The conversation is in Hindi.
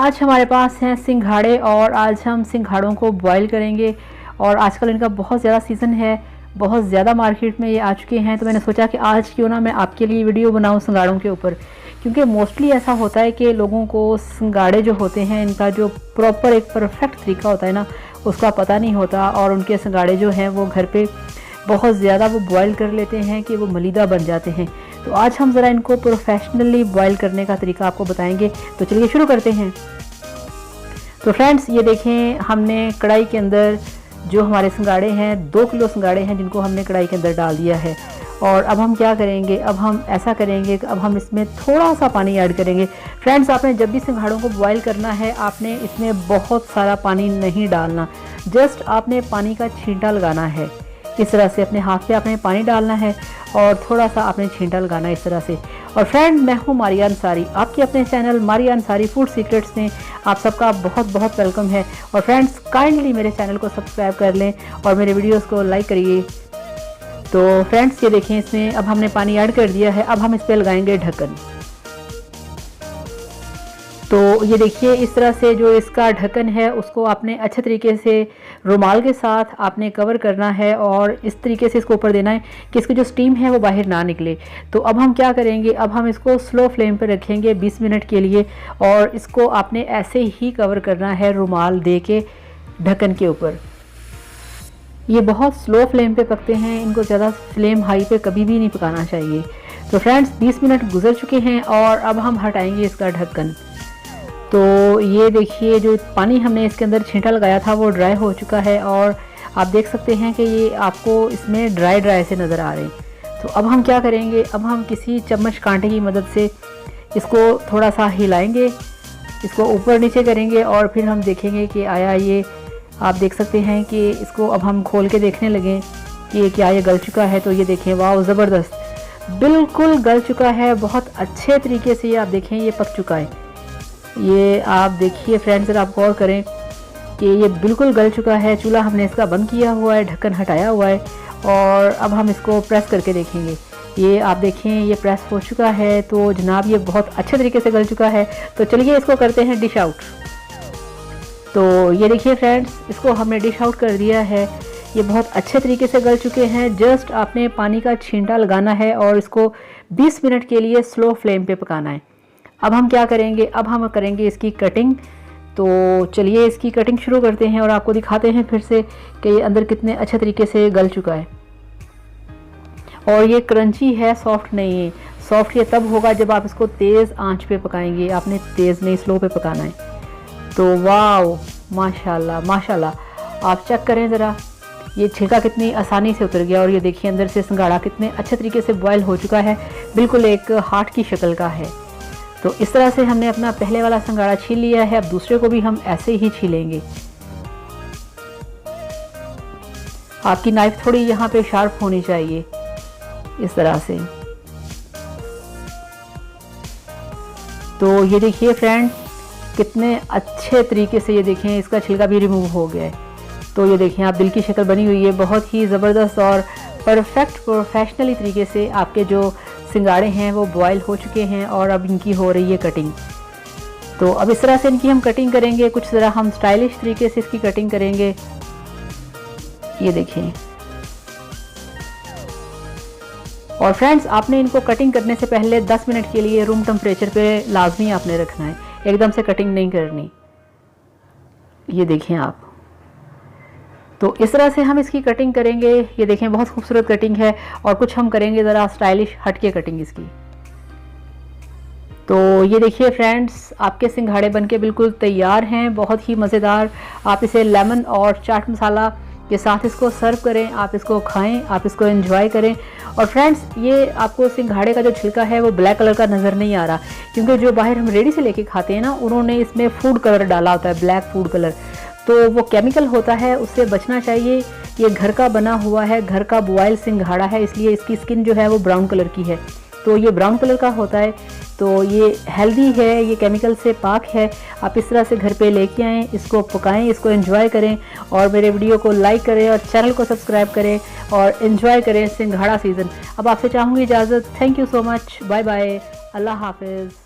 आज हमारे पास हैं सिंघाड़े और आज हम सिंघाड़ों को बॉईल करेंगे। और आजकल इनका बहुत ज़्यादा सीज़न है, बहुत ज़्यादा मार्केट में ये आ चुके हैं। तो मैंने सोचा कि आज क्यों ना मैं आपके लिए वीडियो बनाऊं सिंघाड़ों के ऊपर, क्योंकि मोस्टली ऐसा होता है कि लोगों को सिंघाड़े जो होते हैं इनका जो प्रॉपर एक परफेक्ट तरीका होता है ना, उसका पता नहीं होता। और उनके सिंघाड़े जो हैं वो घर पे बहुत ज़्यादा वो बॉईल कर लेते हैं कि वो मलीदा बन जाते हैं। तो आज हम ज़रा इनको प्रोफेशनली बॉईल करने का तरीका आपको बताएंगे। तो चलिए शुरू करते हैं। तो फ्रेंड्स ये देखें, हमने कढ़ाई के अंदर जो हमारे सिंघाड़े हैं 2 किलो सिंघाड़े हैं जिनको हमने कढ़ाई के अंदर डाल दिया है। और अब हम क्या करेंगे, अब हम ऐसा करेंगे कि अब हम इसमें थोड़ा सा पानी ऐड करेंगे। फ्रेंड्स आपने जब भी सिंघाड़ों को बॉईल करना है आपने इसमें बहुत सारा पानी नहीं डालना, जस्ट आपने पानी का छींटा लगाना है। इस तरह से अपने हाथ पे आपने पानी डालना है और थोड़ा सा आपने छींटा लगाना है इस तरह से। और फ्रेंड मैं हूँ मारिया अंसारी, आपके अपने channel Maria Ansari food secrets में आप सबका बहुत बहुत वेलकम है। और फ्रेंड्स काइंडली मेरे चैनल को सब्सक्राइब कर लें और मेरे वीडियोस को लाइक करिए। तो फ्रेंड्स ये देखें, इसमें अब हमने पानी ऐड कर दिया है। अब हम इस पर लगाएंगे ढक्कन। तो ये देखिए इस तरह से जो इसका ढक्कन है उसको आपने अच्छे तरीके से रुमाल के साथ आपने कवर करना है और इस तरीके से इसको ऊपर देना है कि इसकी जो स्टीम है वो बाहर ना निकले। तो अब हम क्या करेंगे, अब हम इसको स्लो फ्लेम पर रखेंगे 20 मिनट के लिए। और इसको आपने ऐसे ही कवर करना है रुमाल दे के ढक्कन के ऊपर। ये बहुत स्लो फ्लेम पे पकते हैं, इनको ज़्यादा फ्लेम हाई पे कभी भी नहीं पकाना चाहिए। तो फ्रेंड्स 20 मिनट गुजर चुके हैं और अब हम हटाएंगे इसका ढक्कन। तो ये देखिए जो पानी हमने इसके अंदर छींटा लगाया था वो ड्राई हो चुका है और आप देख सकते हैं कि ये आपको इसमें ड्राई से नज़र आ रहे हैं। तो अब हम क्या करेंगे, अब हम किसी चम्मच कांटे की मदद से इसको थोड़ा सा हिलाएंगे, इसको ऊपर नीचे करेंगे और फिर हम देखेंगे कि आया ये। आप देख सकते हैं कि इसको अब हम खोल के देखने लगें कि क्या ये गल चुका है। तो ये देखें, वाह ज़बरदस्त, बिल्कुल गल चुका है, बहुत अच्छे तरीके से ये आप देखें ये पक चुका है। ये आप देखिए फ्रेंड्स, अगर आप गौर करें कि ये बिल्कुल गल चुका है। चूल्हा हमने इसका बंद किया हुआ है, ढक्कन हटाया हुआ है और अब हम इसको प्रेस करके देखेंगे। ये आप देखें ये प्रेस हो चुका है। तो जनाब ये बहुत अच्छे तरीके से गल चुका है। तो चलिए इसको करते हैं डिश आउट। तो ये देखिए फ्रेंड्स, इसको हमने डिश आउट कर दिया है। ये बहुत अच्छे तरीके से गल चुके हैं। जस्ट आपने पानी का छींटा लगाना है और इसको 20 मिनट के लिए स्लो फ्लेम पे पकाना है। अब हम क्या करेंगे, अब हम करेंगे इसकी कटिंग। तो चलिए इसकी कटिंग शुरू करते हैं और आपको दिखाते हैं फिर से कि ये अंदर कितने अच्छे तरीके से गल चुका है। और ये क्रंची है, सॉफ्ट नहीं है। सॉफ्ट ये तब होगा जब आप इसको तेज़ आंच पे पकाएंगे, आपने तेज़ नहीं स्लो पे पकाना है। तो वाओ माशाल्लाह माशाल्लाह, आप चेक करें ज़रा, ये छिलका कितनी आसानी से उतर गया। और ये देखिए अंदर से सिंघाड़ा कितने अच्छे तरीके से बॉयल हो चुका है, बिल्कुल एक हार्ट की शक्ल का है। तो इस तरह से हमने अपना पहले वाला सिंघाड़ा छील लिया है। अब दूसरे को भी हम ऐसे ही छीलेंगे। आपकी नाइफ थोड़ी यहाँ पे शार्प होनी चाहिए इस तरह से। तो ये देखिए फ्रेंड कितने अच्छे तरीके से ये देखें इसका छिलका भी रिमूव हो गया है। तो ये देखें आप दिल की शक्ल बनी हुई है, बहुत ही ज़बरदस्त और परफेक्ट प्रोफेशनली तरीके से आपके जो सिंघाड़े हैं वो बॉयल हो चुके हैं और अब इनकी हो रही है कटिंग। तो अब इस तरह से इनकी हम कटिंग करेंगे, कुछ ज़रा हम स्टाइलिश तरीके से इसकी कटिंग करेंगे। ये देखें। और फ्रेंड्स आपने इनको कटिंग करने से पहले 10 मिनट के लिए रूम टेम्परेचर पे लाजमी आपने रखना है, एकदम से कटिंग नहीं करनी। ये देखें आप। तो इस तरह से हम इसकी कटिंग करेंगे। ये देखें बहुत खूबसूरत कटिंग है। और कुछ हम करेंगे ज़रा स्टाइलिश हटके कटिंग इसकी। तो ये देखिए फ्रेंड्स आपके सिंघाड़े बनके बिल्कुल तैयार हैं, बहुत ही मज़ेदार। आप इसे लेमन और चाट मसाला के साथ इसको सर्व करें, आप इसको खाएं, आप इसको एंजॉय करें। और फ्रेंड्स ये आपको सिंघाड़े का जो छिलका है वो ब्लैक कलर का नज़र नहीं आ रहा, क्योंकि जो बाहर हम रेडी से लेके खाते हैं ना, उन्होंने इसमें फूड कलर डाला होता है, ब्लैक फूड कलर। तो वो केमिकल होता है, उससे बचना चाहिए। ये घर का बना हुआ है, घर का बॉयल सिंघाड़ा है, इसलिए इसकी स्किन जो है वो ब्राउन कलर की है। तो ये ब्राउन कलर का होता है। तो ये हेल्दी है, ये केमिकल से पाक है। आप इस तरह से घर पे लेके आएँ, इसको पकाएं, इसको एंजॉय करें और मेरे वीडियो को लाइक करें और चैनल को सब्सक्राइब करें और एंजॉय करें सिंघाड़ा सीज़न। अब आपसे चाहूँगी इजाज़त। Thank you so much, bye bye, अल्लाह हाफिज़।